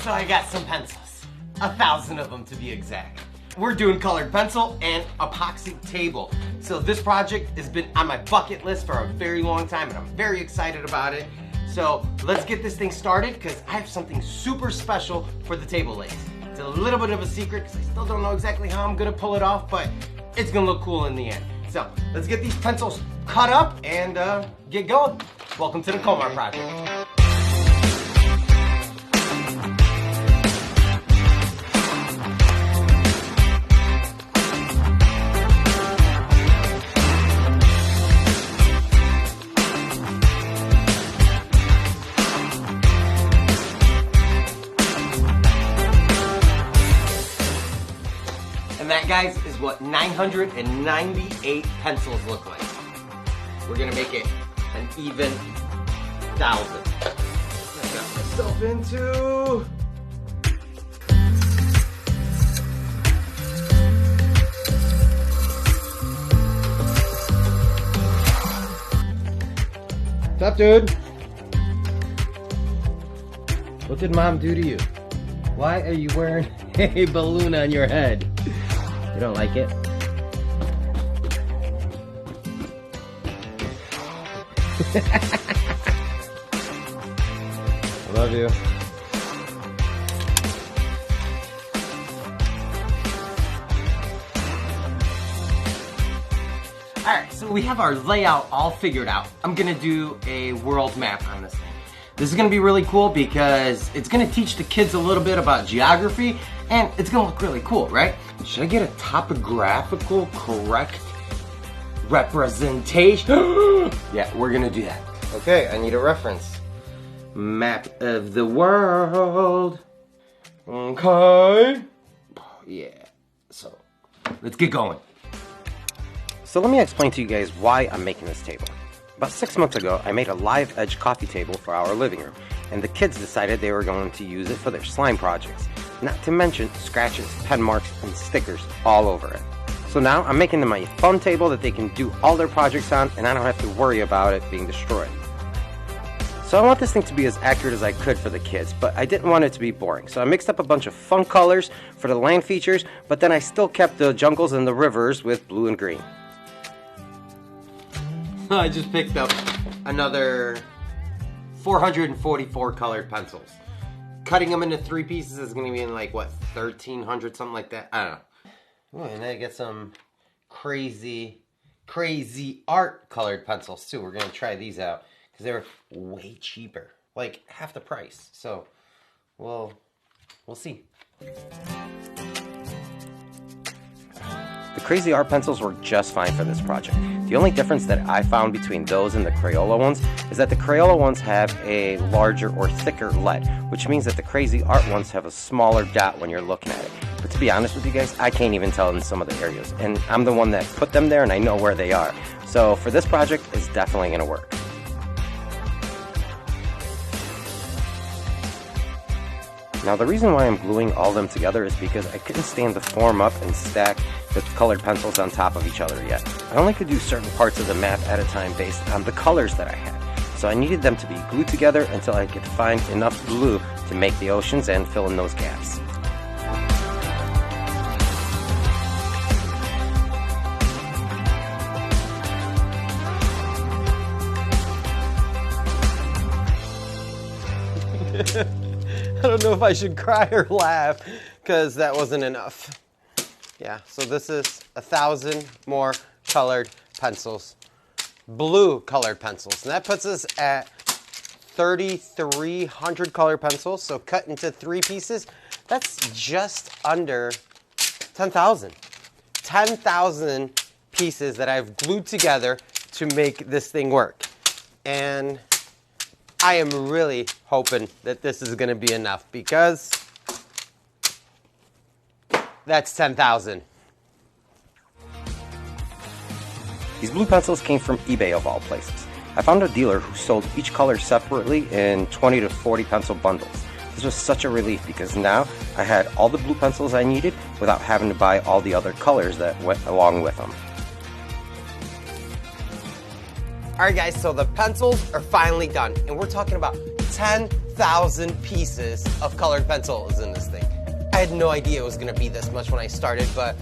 So I got some pencils, 1,000 of them to be exact. We're doing colored pencil and epoxy table. So this project has been on my bucket list for a very long time and I'm very excited about it. So let's get this thing started because I have something super special for the table legs. It's a little bit of a secret because I still don't know exactly how I'm gonna pull it off, but it's gonna look cool in the end. So let's get these pencils cut up and get going. Welcome to the Komar project. And that, guys, is what 998 pencils look like. We're gonna make it an even 1,000. I got myself into... What's up, dude? What did mom do to you? Why are you wearing a balloon on your head? You don't like it? I love you. Alright, so we have our layout all figured out. I'm gonna do a world map on this thing. This is gonna be really cool because it's gonna teach the kids a little bit about geography and it's gonna look really cool, right? Should I get a topographical correct representation? Yeah, we're gonna do that. Okay, I need a reference. Map of the world. Okay. Yeah, so let's get going. So let me explain to you guys why I'm making this table. About 6 months ago, I made a live edge coffee table for our living room, and the kids decided they were going to use it for their slime projects. Not to mention scratches, pen marks, and stickers all over it. So now I'm making them a fun table that they can do all their projects on, and I don't have to worry about it being destroyed. So I want this thing to be as accurate as I could for the kids, but I didn't want it to be boring. So I mixed up a bunch of fun colors for the land features, but then I still kept the jungles and the rivers with blue and green. I just picked up another 444 colored pencils. Cutting them into 3 pieces is going to be in like, what, 1,300, something like that? I don't know. Ooh, and then I get some crazy art colored pencils too. We're going to try these out because they're way cheaper, like half the price. So, we'll see. The crazy art pencils work just fine for this project. The only difference that I found between those and the Crayola ones is that the Crayola ones have a larger or thicker lead, which means that the crazy art ones have a smaller dot when you're looking at it. But to be honest with you guys, I can't even tell in some of the areas, and I'm the one that put them there and I know where they are. So for this project, it's definitely going to work. Now the reason why I'm gluing all of them together is because I couldn't stand to form up and stack the colored pencils on top of each other yet. I only could do certain parts of the map at a time based on the colors that I had. So I needed them to be glued together until I could find enough glue to make the oceans and fill in those gaps. I don't know if I should cry or laugh because that wasn't enough. Yeah, so this is 1,000 more colored pencils. Blue colored pencils. And that puts us at 3,300 colored pencils. So cut into 3 pieces, that's just under 10,000. 10,000 pieces that I've glued together to make this thing work. And I am really hoping that this is going to be enough because that's 10,000. These blue pencils came from eBay of all places. I found a dealer who sold each color separately in 20 to 40 pencil bundles. This was such a relief because now I had all the blue pencils I needed without having to buy all the other colors that went along with them. Alright guys, so the pencils are finally done, and we're talking about 10,000 pieces of colored pencil is in this thing. I had no idea it was gonna be this much when I started, but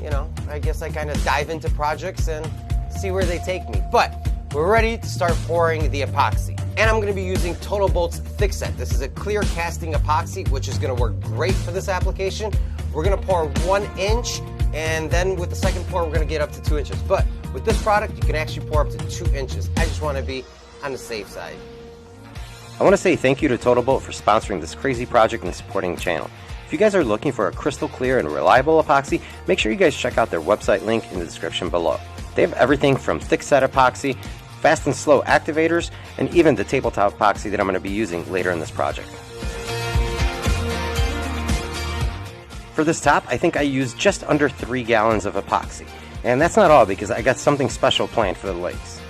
you know, I guess I kind of dive into projects and see where they take me. But we're ready to start pouring the epoxy. And I'm gonna be using Total Bolt's Thick Set. This is a clear casting epoxy, which is gonna work great for this application. We're gonna pour 1 inch, and then with the second pour, we're gonna get up to 2 inches. But with this product, you can actually pour up to 2 inches. I just wanna be on the safe side. I wanna say thank you to Total Bolt for sponsoring this crazy project and supporting the channel. If you guys are looking for a crystal clear and reliable epoxy, make sure you guys check out their website link in the description below. They have everything from thick set epoxy, fast and slow activators, and even the tabletop epoxy that I'm going to be using later in this project. For this top, I think I used just under 3 gallons of epoxy. And that's not all, because I got something special planned for the legs.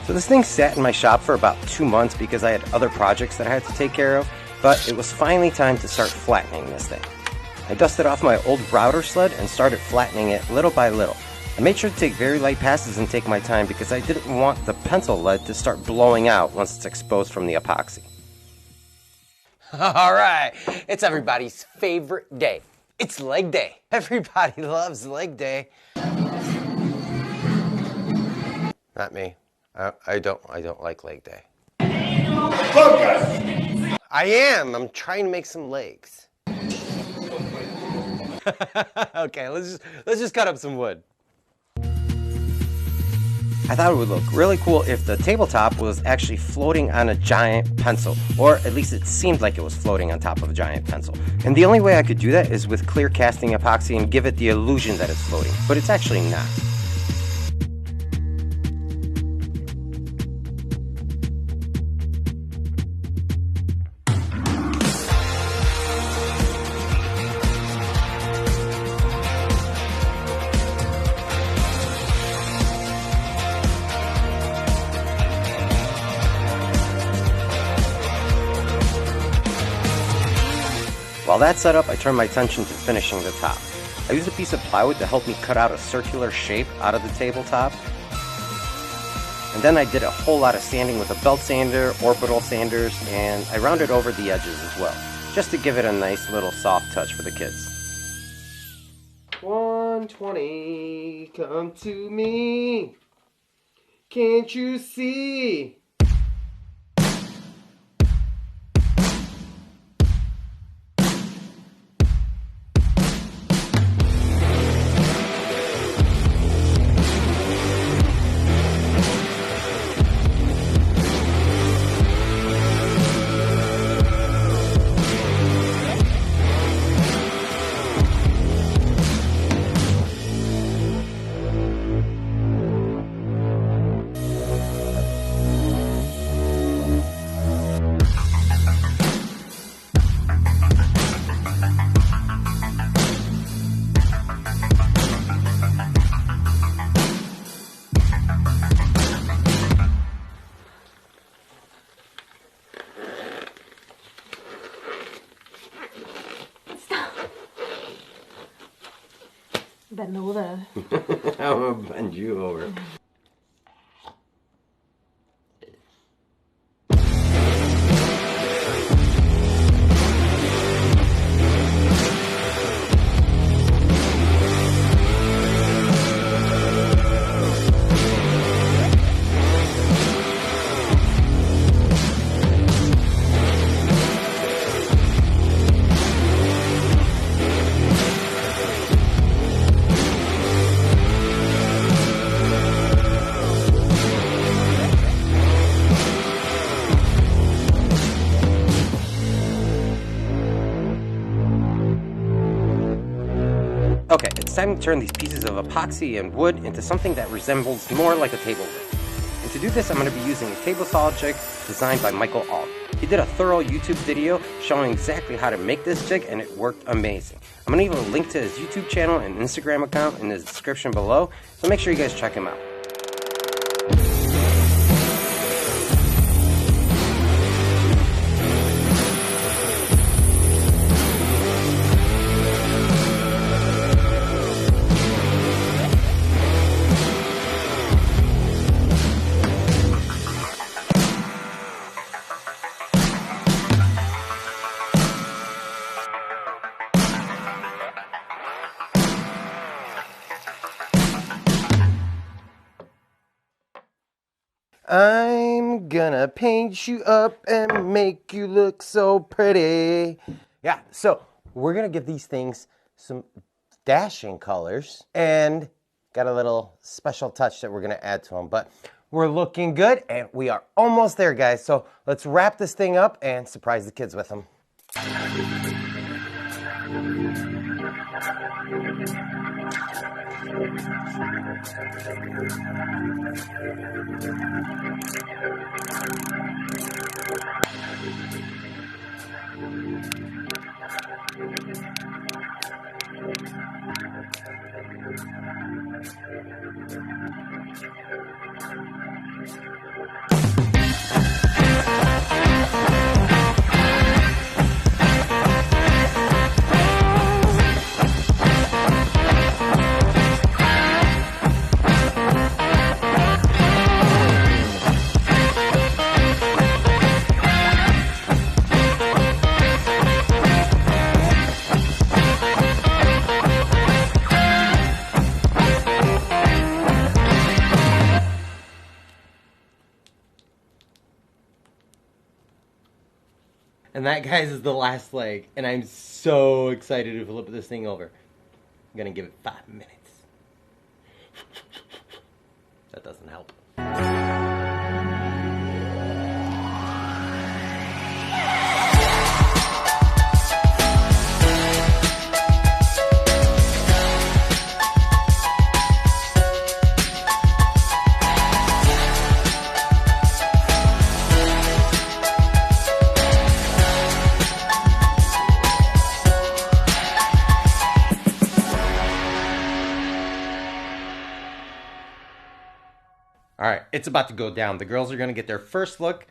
So this thing sat in my shop for about 2 months because I had other projects that I had to take care of, but it was finally time to start flattening this thing. I dusted off my old router sled and started flattening it little by little. I made sure to take very light passes and take my time because I didn't want the pencil lead to start blowing out once it's exposed from the epoxy. Alright, it's everybody's favorite day. It's leg day. Everybody loves leg day. Not me. I don't like leg day. Focus! I am. I'm trying to make some legs. Okay, let's just cut up some wood. I thought it would look really cool if the tabletop was actually floating on a giant pencil, or at least it seemed like it was floating on top of a giant pencil. And the only way I could do that is with clear casting epoxy and give it the illusion that it's floating, but it's actually not. While that's set up, I turned my attention to finishing the top. I used a piece of plywood to help me cut out a circular shape out of the tabletop. And then I did a whole lot of sanding with a belt sander, orbital sanders, and I rounded over the edges as well, just to give it a nice little soft touch for the kids. 120, come to me. Can't you see? Bend over. I'm gonna bend you over. Okay, it's time to turn these pieces of epoxy and wood into something that resembles more like a table rig. And to do this, I'm going to be using a table saw jig designed by Michael Alt. He did a thorough YouTube video showing exactly how to make this jig, and it worked amazing. I'm going to leave a link to his YouTube channel and Instagram account in the description below, so make sure you guys check him out. I'm gonna paint you up and make you look so pretty. Yeah, so we're gonna give these things some dashing colors and got a little special touch that we're gonna add to them. But we're looking good and we are almost there, guys. So let's wrap this thing up and surprise the kids with them. And that, guys, is the last leg. And I'm so excited to flip this thing over. I'm gonna give it 5 minutes. That doesn't help. All right, it's about to go down. The girls are gonna get their first look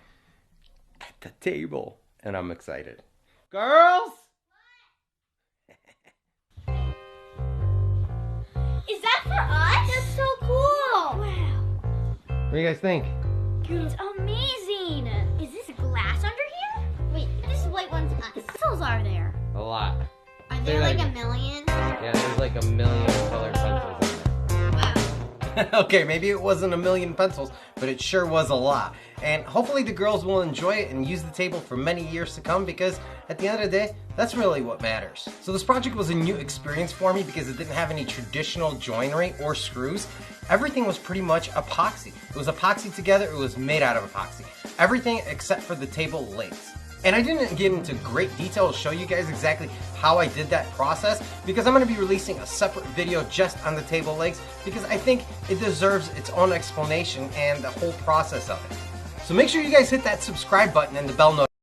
at the table, and I'm excited. Girls! Is that for us? That's so cool! Wow. What do you guys think? It's amazing! Is this glass under here? Wait, this white one's us. What pencils are there? A lot. Are there like a million? Yeah, there's like a million colored pencils in there. Okay, maybe it wasn't a million pencils, but it sure was a lot. And hopefully the girls will enjoy it and use the table for many years to come, because at the end of the day, that's really what matters. So this project was a new experience for me because it didn't have any traditional joinery or screws. Everything was pretty much epoxy. It was epoxy together, it was made out of epoxy. Everything except for the table legs. And I didn't get into great detail to show you guys exactly how I did that process, because I'm going to be releasing a separate video just on the table legs, because I think it deserves its own explanation and the whole process of it. So make sure you guys hit that subscribe button and the bell notification.